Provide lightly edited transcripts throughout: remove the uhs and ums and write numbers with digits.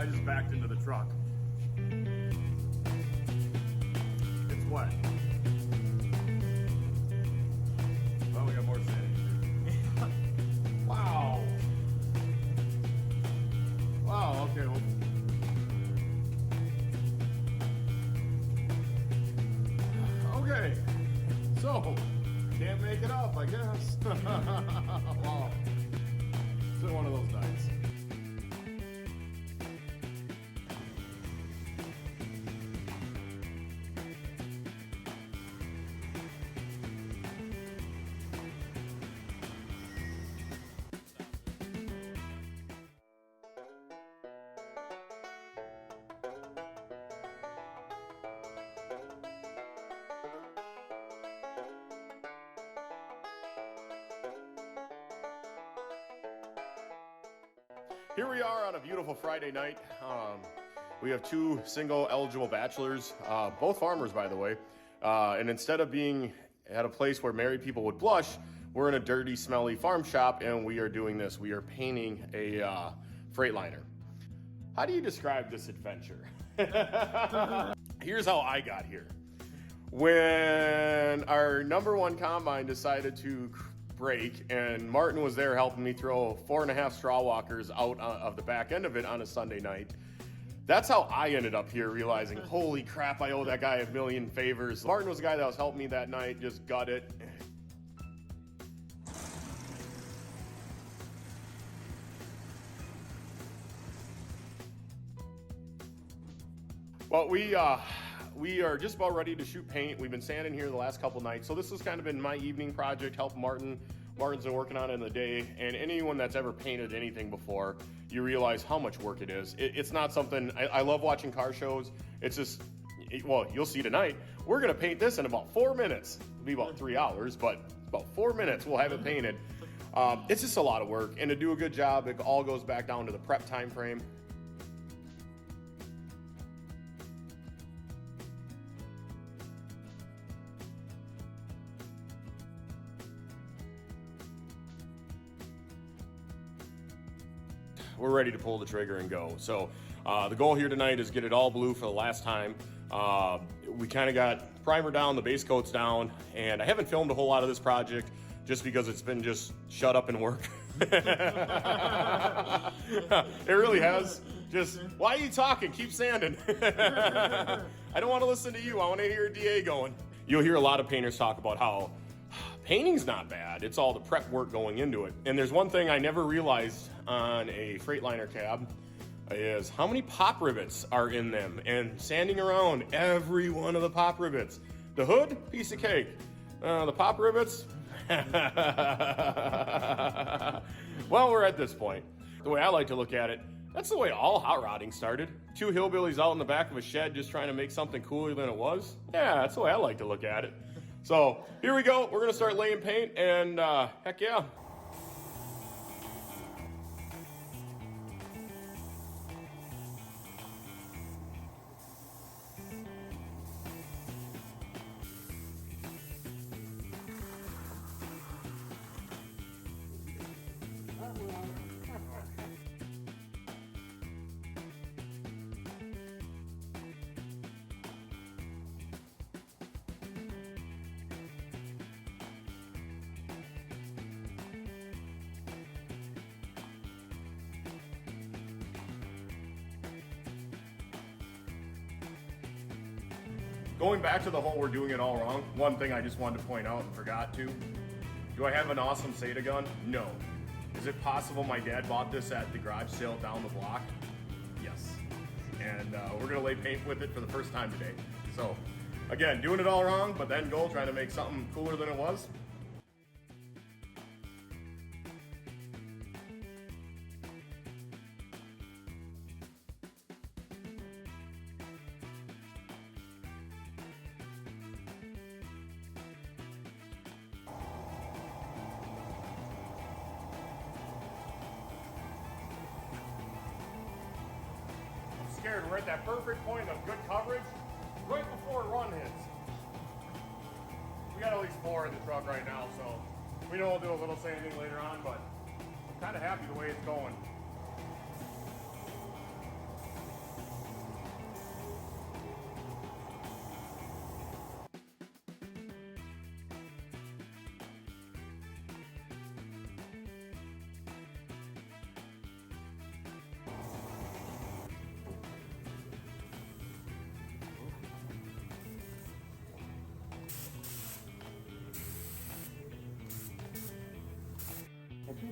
I just backed into the truck. It's wet. Well, we got more sand. Wow. Wow, okay. Well, okay. So, can't make it up, I guess. Wow. It's been one of those nights. Here we are on a beautiful Friday night. We have two single eligible bachelors, both farmers, by the way. And instead of being at a place where married people would blush, we're in a dirty, smelly farm shop, and we are doing this. We are painting a Freightliner. How do you describe this adventure? Here's how I got here. When our number one combine decided to break, and Martin was there helping me throw 4.5 straw walkers out of the back end of it on a Sunday night. That's how I ended up here, realizing, holy crap, I owe that guy a million favors. Martin was the guy that was helping me that night, just got it. Well, we are just about ready to shoot paint. We've been sanding here the last couple nights, so this has kind of been my evening project, help Martin. Martin's been working on it in the day, and anyone that's ever painted anything before, you realize how much work it is. It's not something, I love watching car shows. It's just, well, you'll see tonight, we're gonna paint this in about 4 minutes. It'll be about 3 hours, but about 4 minutes we'll have it painted. It's just a lot of work, and to do a good job, it all goes back down to the prep time frame. We're ready to pull the trigger and go. So the goal here tonight is get it all blue for the last time. We kind of got primer down, the base coat's down, and I haven't filmed a whole lot of this project just because it's been just shut up and work. It really has. Just, why are you talking? Keep sanding. I don't want to listen to you. I want to hear a DA going. You'll hear a lot of painters talk about how painting's not bad. It's all the prep work going into it. And there's one thing I never realized on a Freightliner cab is how many pop rivets are in them, and sanding around every one of the pop rivets. The hood, piece of cake. The pop rivets, well, we're at this point. The way I like to look at it, that's the way all hot rodding started. Two hillbillies out in the back of a shed just trying to make something cooler than it was. Yeah, that's the way I like to look at it. So here we go. We're gonna start laying paint, and heck yeah. Going back to the whole we're doing it all wrong, one thing I just wanted to point out and forgot to. Do I have an awesome SATA gun? No. Is it possible my dad bought this at the garage sale down the block? Yes. And we're gonna lay paint with it for the first time today. So, again, doing it all wrong, but then goal, trying to make something cooler than it was. Scared. We're at that perfect point of good coverage right before a run hits. We got at least 4 in the truck right now, so we know we'll do a little sanding later on, but I'm kind of happy the way it's going.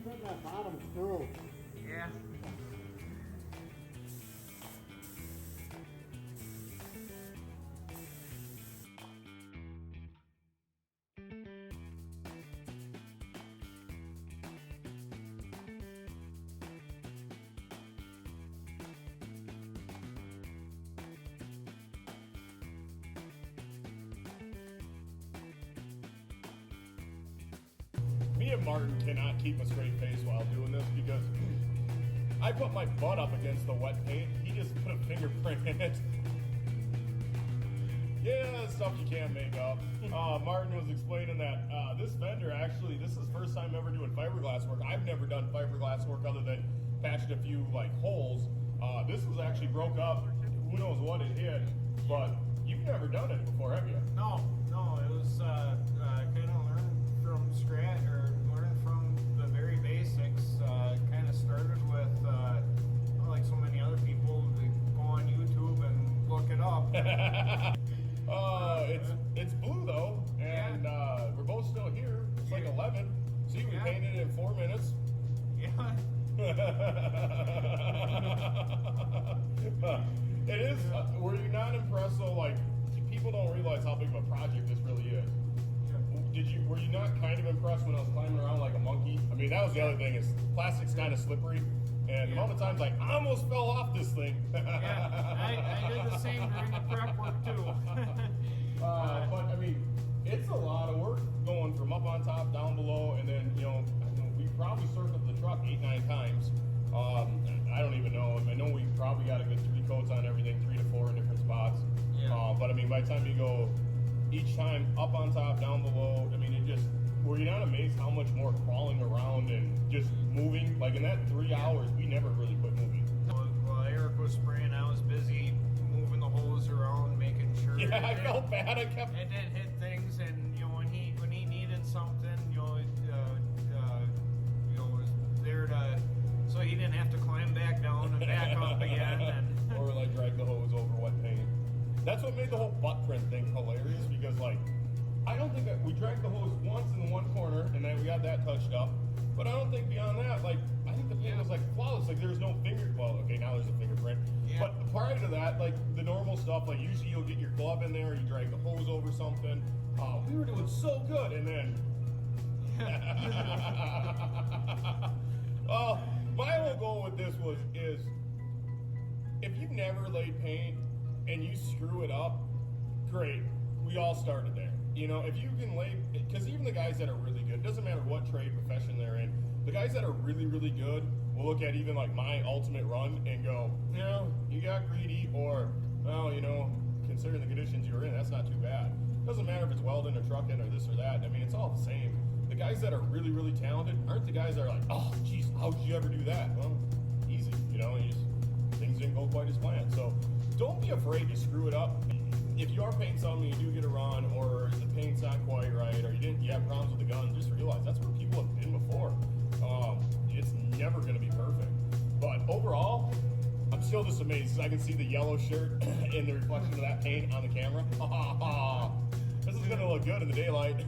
said that bottom's through. Yeah. Me and Martin cannot keep a straight face while doing this because I put my butt up against the wet paint. He just put a fingerprint in it. Yeah, stuff you can't make up. Martin was explaining that this vendor actually, this is first time ever doing fiberglass work. I've never done fiberglass work other than patched a few like holes. This was actually broke up. Who knows what it hit, but you've never done it before, have you? No, it was kind of learn from scratch or learn from the very basics. Kind of started with like so many other people, they go on YouTube and look it up. It's blue though, and we're both still here. It's like 11. See, we painted it in 4 minutes. Yeah. It is. Were you not impressed though? Like, people don't realize how big of a project this really is. Were you not kind of impressed when I was climbing around like a monkey? I mean, that was the other thing, is plastic's kind of slippery. And the amount of times, like, I almost fell off this thing. I did the same during the prep work too. But I mean, it's a lot of work going from up on top, down below, and then, we probably circled the truck 8-9 times. I don't even know. I know we probably got a good 3 coats on everything, 3 to 4 in different spots. Yeah. But I mean, by the time you go each time up on top, down below, I mean, were you not amazed how much more crawling around and just moving? Like in that 3 hours, we never really quit moving. While Eric was spraying, I was busy moving the hose around, making sure. Yeah, I felt bad. I kept. It didn't hit things, and when he needed something, was there to, so he didn't have to climb back down and back up again, Or like drag the hose over wet paint. That's what made the whole butt print thing hilarious, because like, I don't think that we dragged the hose once in the one corner and then we got that touched up. But I don't think beyond that, like, I think the paint was like flawless. Like there was no okay, now there's a fingerprint. Yeah. But prior to that, like the normal stuff, like usually you'll get your glove in there, you drag the hose over something. We were doing so good, and then my whole goal with this is if you've never laid paint and you screw it up, great. We all started there. If you can lay, because even the guys that are really good, doesn't matter what trade profession they're in, the guys that are really, really good will look at even like my ultimate run and go, you got greedy, or, considering the conditions you were in, that's not too bad. Doesn't matter if it's welding or trucking or this or that. I mean, it's all the same. The guys that are really, really talented aren't the guys that are like, oh, geez, how did you ever do that? Well, easy, things didn't go quite as planned. So don't be afraid to screw it up. If you are painting something, you do get a run, or the paint's not quite right, or you have problems with the gun, just realize that's where people have been before. It's never going to be perfect. But overall, I'm still just amazed. I can see the yellow shirt and the reflection of that paint on the camera. This is going to look good in the daylight.